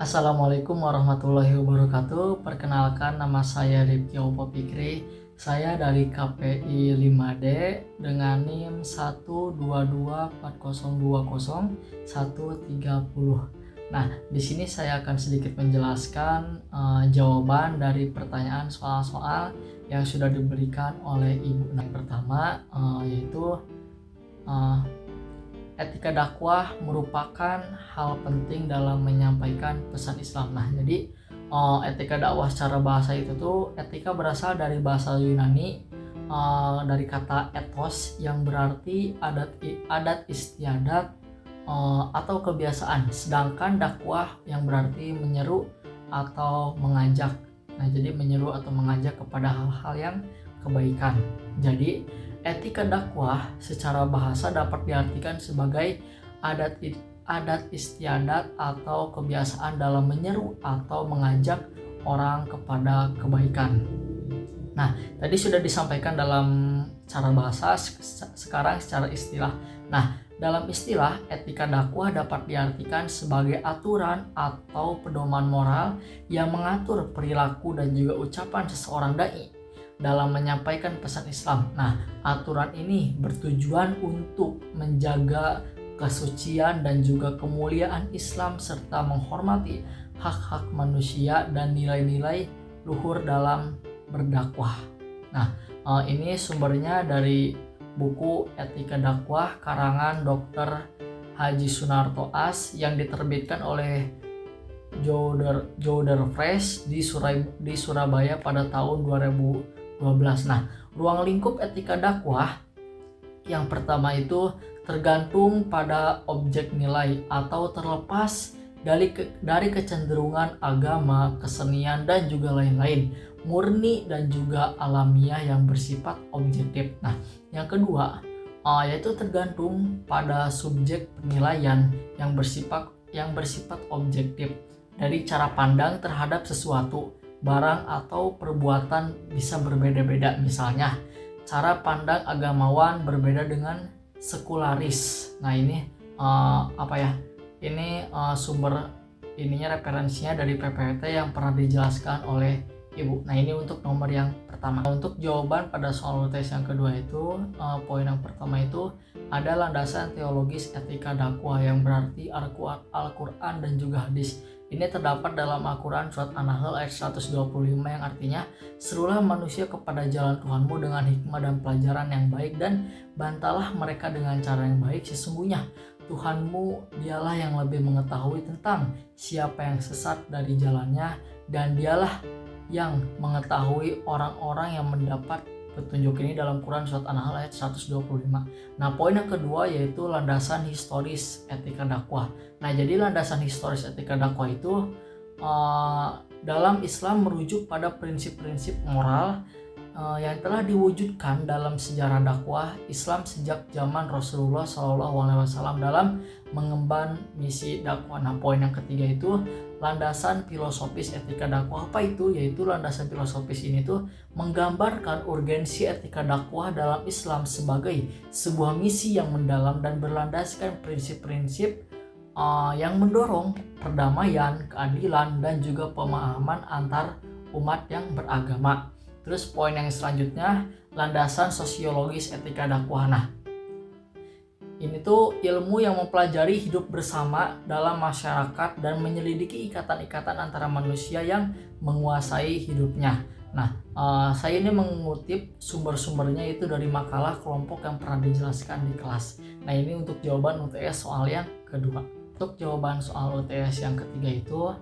Assalamualaikum warahmatullahi wabarakatuh. Perkenalkan, nama saya Rifki Opo Fikri. Saya dari KPI 5D dengan NIM 1224020 Nah, di sini saya akan sedikit menjelaskan jawaban dari pertanyaan soal-soal yang sudah diberikan oleh Ibu. Nah, yang pertama yaitu etika dakwah merupakan hal penting dalam menyampaikan pesan Islam. Nah, jadi etika dakwah secara bahasa itu tuh, etika berasal dari bahasa Yunani, dari kata ethos yang berarti adat istiadat atau kebiasaan, sedangkan dakwah yang berarti menyeru atau mengajak. Nah, jadi menyeru atau mengajak kepada hal-hal yang kebaikan. Jadi etika dakwah secara bahasa dapat diartikan sebagai adat istiadat atau kebiasaan dalam menyeru atau mengajak orang kepada kebaikan. Nah, tadi sudah disampaikan dalam cara bahasa, sekarang secara istilah. Nah, dalam istilah, etika dakwah dapat diartikan sebagai aturan atau pedoman moral yang mengatur perilaku dan juga ucapan seseorang dai dalam menyampaikan pesan Islam. Nah, aturan ini bertujuan untuk menjaga kesucian dan juga kemuliaan Islam serta menghormati hak-hak manusia dan nilai-nilai luhur dalam berdakwah. Nah, ini sumbernya dari buku Etika Dakwah karangan Dr. Haji Sunarto As yang diterbitkan oleh Jouder Fresh di Surabaya pada tahun 2012. Nah, ruang lingkup etika dakwah yang pertama itu tergantung pada objek nilai atau terlepas dari kecenderungan agama, kesenian dan juga lain-lain, murni dan juga alamiah yang bersifat objektif. Nah, yang kedua yaitu tergantung pada subjek penilaian yang bersifat objektif dari cara pandang terhadap sesuatu, barang atau perbuatan bisa berbeda-beda. Misalnya, cara pandang agamawan berbeda dengan sekularis. Nah, ini Ini sumber ininya, referensinya dari PPT yang pernah dijelaskan oleh Ibu. Nah, ini untuk nomor yang pertama. Untuk jawaban pada soal UTS yang kedua itu, poin yang pertama itu ada landasan teologis etika dakwah yang berarti Al-Quran dan juga hadis. Ini terdapat dalam Al-Quran surat An-Nahl ayat 125 yang artinya, serulah manusia kepada jalan Tuhanmu dengan hikmah dan pelajaran yang baik dan bantalah mereka dengan cara yang baik. Sesungguhnya Tuhanmu dialah yang lebih mengetahui tentang siapa yang sesat dari jalannya, dan dialah yang mengetahui orang-orang yang mendapat petunjuk. Ini dalam Quran surat An-Nahl ayat 125. Nah, poin yang kedua yaitu landasan historis etika dakwah. Nah, jadi landasan historis etika dakwah itu dalam Islam merujuk pada prinsip-prinsip moral yang telah diwujudkan dalam sejarah dakwah Islam sejak zaman Rasulullah SAW dalam mengemban misi dakwah. Nah, poin yang ketiga itu landasan filosofis etika dakwah. Apa itu? Yaitu landasan filosofis ini tuh menggambarkan urgensi etika dakwah dalam Islam sebagai sebuah misi yang mendalam dan berlandaskan prinsip-prinsip yang mendorong perdamaian, keadilan, dan juga pemahaman antar umat yang beragama. Terus poin yang selanjutnya, landasan sosiologis etika dakwah. Nah, ini tuh ilmu yang mempelajari hidup bersama dalam masyarakat dan menyelidiki ikatan-ikatan antara manusia yang menguasai hidupnya. Nah, saya ini mengutip sumber-sumbernya itu dari makalah kelompok yang pernah dijelaskan di kelas. Nah, ini untuk jawaban UTS soal yang kedua. Untuk jawaban soal UTS yang ketiga itu,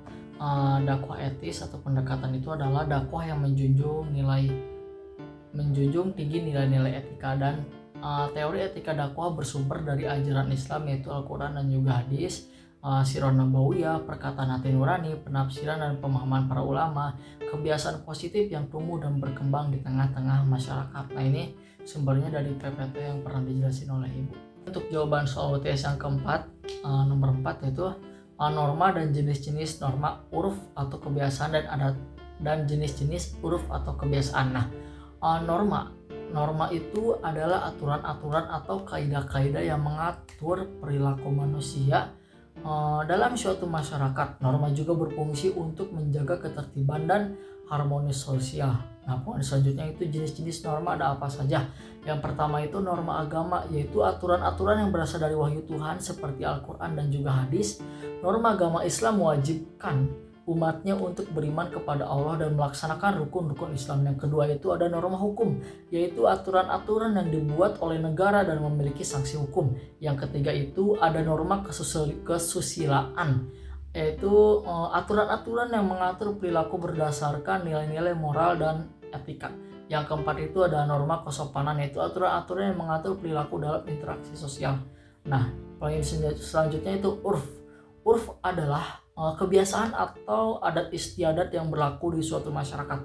dakwah etis atau pendekatan itu adalah dakwah yang menjunjung tinggi nilai-nilai etika, dan teori etika dakwah bersumber dari ajaran Islam yaitu Al-Quran dan juga hadis, sirah nabawiyah, perkataan hati nurani, penafsiran dan pemahaman para ulama, kebiasaan positif yang tumbuh dan berkembang di tengah-tengah masyarakat. Nah, ini sumbernya dari PPT yang pernah dijelasin oleh Ibu. Untuk jawaban soal UTS yang keempat, nomor 4 yaitu norma dan jenis-jenis norma uruf atau kebiasaan dan adat, dan jenis-jenis uruf atau kebiasaan. Nah, norma itu adalah aturan-aturan atau kaidah-kaidah yang mengatur perilaku manusia Dalam suatu masyarakat, norma juga berfungsi untuk menjaga ketertiban dan harmonis sosial. Nah, poin selanjutnya itu jenis-jenis norma ada apa saja. Yang pertama itu norma agama, yaitu aturan-aturan yang berasal dari wahyu Tuhan seperti Al-Quran dan juga hadis. Norma agama Islam mewajibkan umatnya untuk beriman kepada Allah dan melaksanakan rukun-rukun Islam. Yang kedua itu ada norma hukum, yaitu aturan-aturan yang dibuat oleh negara dan memiliki sanksi hukum. Yang ketiga itu ada norma kesusilaan, yaitu aturan-aturan yang mengatur perilaku berdasarkan nilai-nilai moral dan etika. Yang keempat itu ada norma kesopanan, yaitu aturan-aturan yang mengatur perilaku dalam interaksi sosial. Nah, poin selanjutnya itu urf. Urf adalah kebiasaan atau adat istiadat yang berlaku di suatu masyarakat.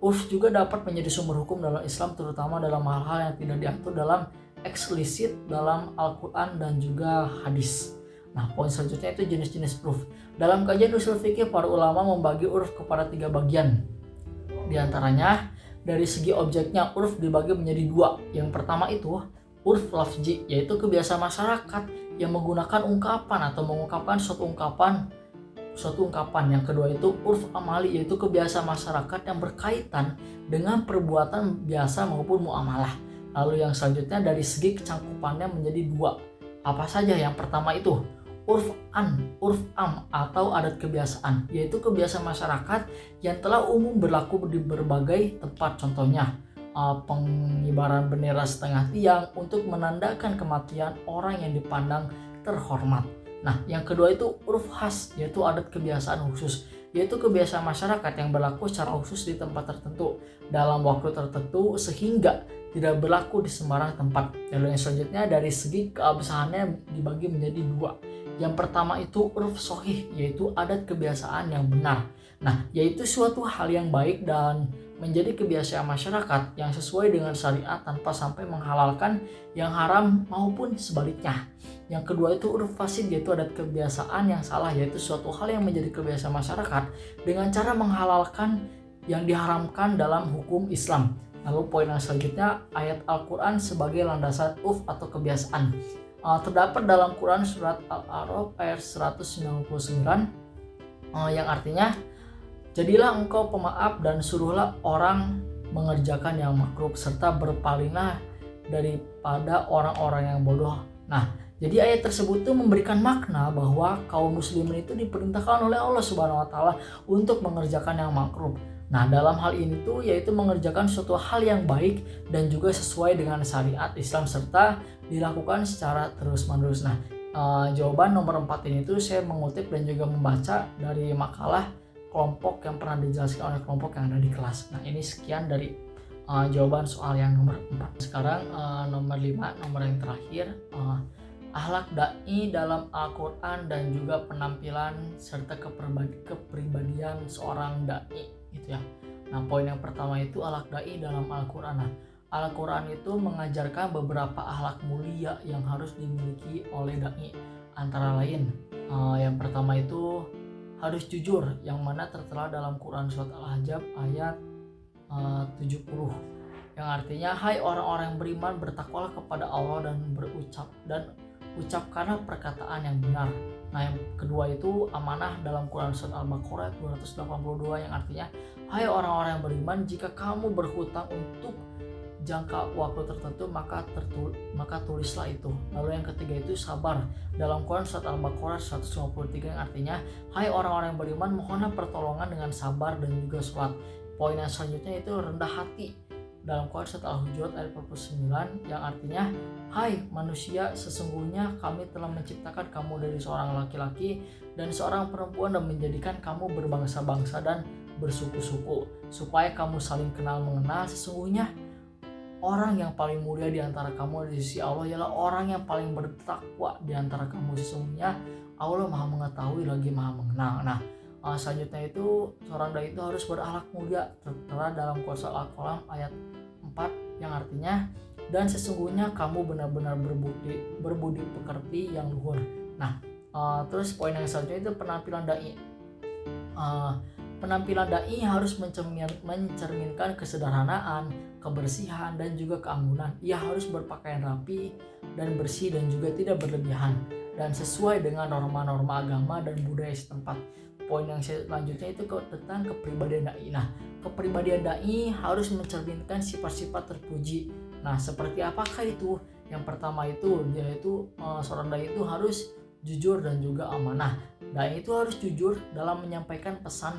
Urf juga dapat menjadi sumber hukum dalam Islam, terutama dalam hal-hal yang tidak diatur dalam eksplisit dalam Al-Quran dan juga hadis. Nah, poin selanjutnya itu jenis-jenis urf. Dalam kajian usul fikih, para ulama membagi urf kepada 3 bagian. Di antaranya, dari segi objeknya, urf dibagi menjadi 2. Yang pertama itu urf lafzi, yaitu kebiasaan masyarakat yang menggunakan ungkapan atau mengungkapkan suatu ungkapan. Yang kedua itu urf amali, yaitu kebiasaan masyarakat yang berkaitan dengan perbuatan biasa maupun muamalah. Lalu yang selanjutnya dari segi kecangkupannya menjadi 2. Apa saja? Yang pertama itu urf am atau adat kebiasaan, yaitu kebiasaan masyarakat yang telah umum berlaku di berbagai tempat. Contohnya pengibaran bendera setengah tiang untuk menandakan kematian orang yang dipandang terhormat. Nah, yang kedua itu urf khas, yaitu adat kebiasaan khusus, yaitu kebiasaan masyarakat yang berlaku secara khusus di tempat tertentu dalam waktu tertentu sehingga tidak berlaku di sembarang tempat. Lalu yang selanjutnya dari segi keabsahannya dibagi menjadi 2. Yang pertama itu urf sohih, yaitu adat kebiasaan yang benar. Nah, yaitu suatu hal yang baik dan menjadi kebiasaan masyarakat yang sesuai dengan syariat tanpa sampai menghalalkan yang haram maupun sebaliknya. Yang kedua itu urf fasid, yaitu adat kebiasaan yang salah, yaitu suatu hal yang menjadi kebiasaan masyarakat dengan cara menghalalkan yang diharamkan dalam hukum Islam. Lalu poin yang selanjutnya ayat Al-Quran sebagai landasan urf atau kebiasaan. Terdapat dalam Quran surat Al-A'raf ayat 199 yang artinya, jadilah engkau pemaaf dan suruhlah orang mengerjakan yang makruh serta berpalinglah daripada orang-orang yang bodoh. Nah, jadi ayat tersebut itu memberikan makna bahwa kaum muslimin itu diperintahkan oleh Allah Subhanahu wa taala untuk mengerjakan yang makruh. Nah, dalam hal ini tuh yaitu mengerjakan suatu hal yang baik dan juga sesuai dengan syariat Islam serta dilakukan secara terus-menerus. Nah, jawaban nomor 4 ini tuh saya mengutip dan juga membaca dari makalah kelompok yang pernah dijelaskan oleh kelompok yang ada di kelas. Nah, ini sekian dari jawaban soal yang nomor 4. Sekarang nomor 5, nomor yang terakhir, akhlak dai dalam Al-Quran dan juga penampilan serta kepribadian seorang dai gitu ya. Nah, poin yang pertama itu akhlak dai dalam Al-Quran. Nah, Al-Quran itu mengajarkan beberapa akhlak mulia yang harus dimiliki oleh dai. Antara lain, yang pertama itu harus jujur, yang mana tertera dalam Quran surat Al-Ahzab ayat 70, yang artinya, hai orang-orang yang beriman, bertakwalah kepada Allah dan ucapkanlah perkataan yang benar. Nah, yang kedua itu amanah dalam Quran surat Al-Baqarah 282, yang artinya, hai orang-orang yang beriman, jika kamu berhutang untuk jangka waktu tertentu maka tulislah itu. Lalu yang ketiga itu sabar dalam Quran surat Al-Baqarah 153, yang artinya, hai orang-orang yang beriman, mohonlah pertolongan dengan sabar dan juga sholat. Poin yang selanjutnya itu rendah hati dalam Quran surat Al-Hujurat ayat 49, yang artinya, hai manusia, sesungguhnya kami telah menciptakan kamu dari seorang laki-laki dan seorang perempuan dan menjadikan kamu berbangsa-bangsa dan bersuku-suku supaya kamu saling kenal mengenal. Sesungguhnya orang yang paling mulia di antara kamu di sisi Allah ialah orang yang paling bertakwa di antara kamu. Sesungguhnya Allah Maha mengetahui lagi Maha mengenal. Nah, selanjutnya itu seorang dai itu harus berakhlak mulia, tertera dalam Quran Al-Qalam ayat 4, yang artinya, dan sesungguhnya kamu benar-benar berbudi pekerti yang luhur. Nah, terus poin yang selanjutnya itu penampilan dai. Penampilan dai harus mencerminkan kesederhanaan, kebersihan dan juga keanggunan. Ia harus berpakaian rapi dan bersih dan juga tidak berlebihan. dan sesuai dengan norma-norma agama dan budaya setempat. Poin yang selanjutnya itu tentang kepribadian dai. Nah, kepribadian dai harus mencerminkan sifat-sifat terpuji. Nah, seperti apakah itu? Yang pertama itu seorang dai itu harus jujur dan juga amanah. Dai itu harus jujur dalam menyampaikan pesan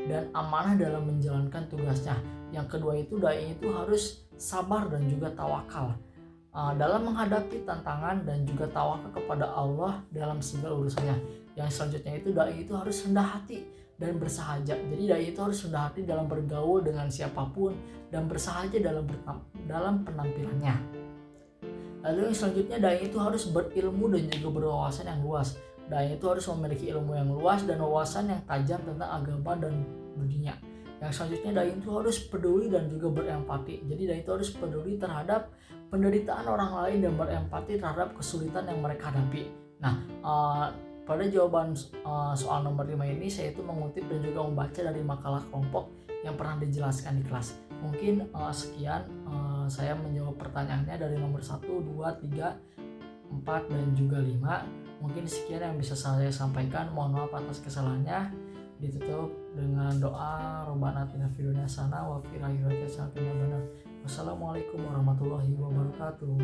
dan amanah dalam menjalankan tugasnya. Yang kedua itu dai itu harus sabar dan juga tawakal dalam menghadapi tantangan dan juga tawakal kepada Allah dalam segala urusannya. Yang selanjutnya itu dai itu harus rendah hati dan bersahaja. Jadi dai itu harus rendah hati dalam bergaul dengan siapapun dan bersahaja dalam penampilannya. Lalu yang selanjutnya dai itu harus berilmu dan juga berwawasan yang luas. Dai itu harus memiliki ilmu yang luas dan wawasan yang tajam tentang agama dan dunia. Yang selanjutnya dai itu harus peduli dan juga berempati. Jadi dai itu harus peduli terhadap penderitaan orang lain dan berempati terhadap kesulitan yang mereka hadapi. Nah, pada jawaban soal nomor 5 ini saya itu mengutip dan juga membaca dari makalah kelompok yang pernah dijelaskan di kelas. Mungkin sekian saya menjawab pertanyaannya dari nomor 1, 2, 3, 4 dan juga 5. Mungkin sekian yang bisa saya sampaikan. Mohon maaf atas kesalahannya. Ditutup dengan doa Robbana atina fid dunya hasanah wa fil akhirati hasanah wa qina adzabannar. Wassalamualaikum warahmatullahi wabarakatuh.